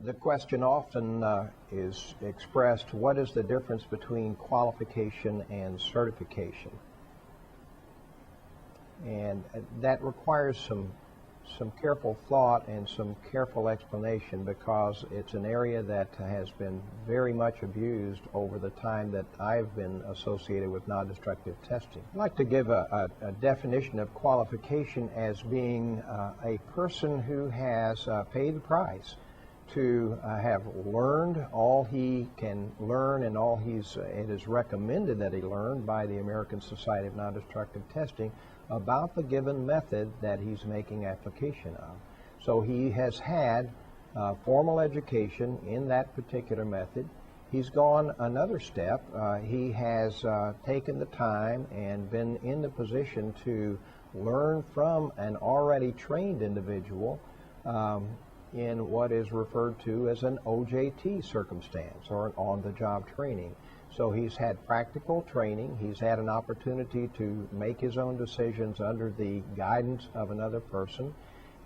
The question often is expressed, what is the difference between qualification and certification? And that requires some careful thought and some careful explanation, because it's an area that has been very much abused over the time that I've been associated with non-destructive testing. I'd like to give a definition of qualification as being a person who has paid the price to have learned all he can learn and all it is recommended that he learn by the American Society of Non-Destructive Testing about the given method that he's making application of. So he has had formal education in that particular method. He's gone another step. He has taken the time and been in the position to learn from an already trained individual in what is referred to as an OJT circumstance, or an on-the-job training. So he's had practical training. He's had an opportunity to make his own decisions under the guidance of another person.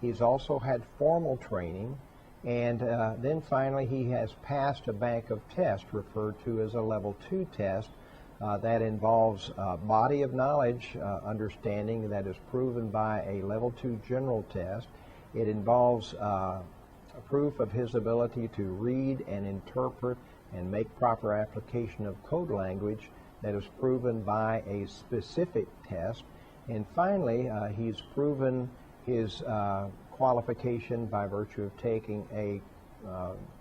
He's also had formal training. And then finally, he has passed a bank of tests referred to as a level 2 test that involves body of knowledge understanding that is proven by a level 2 general test. It involves proof of his ability to read and interpret and make proper application of code language that is proven by a specific test. And finally, he's proven his qualification by virtue of taking a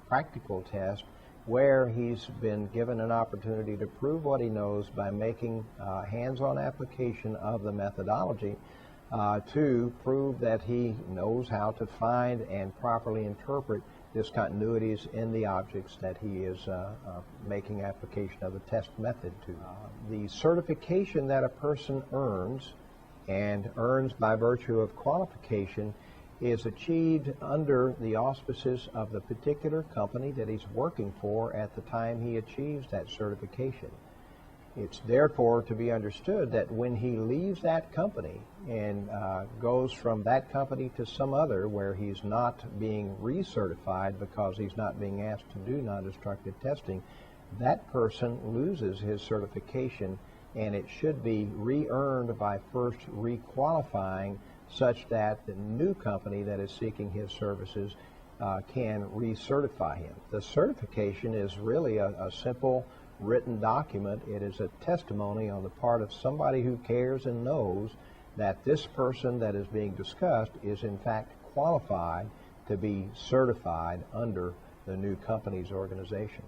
practical test where he's been given an opportunity to prove what he knows by making hands-on application of the methodology to prove that he knows how to find and properly interpret discontinuities in the objects that he is making application of the test method to. The certification that a person earns, and earns by virtue of qualification, is achieved under the auspices of the particular company that he's working for at the time he achieves that certification. It's therefore to be understood that when he leaves that company and goes from that company to some other where he's not being recertified because he's not being asked to do non-destructive testing, that person loses his certification, and it should be re-earned by first re-qualifying such that the new company that is seeking his services can recertify him. The certification is really a simple written document. It is a testimony on the part of somebody who cares and knows that this person that is being discussed is in fact qualified to be certified under the new company's organization.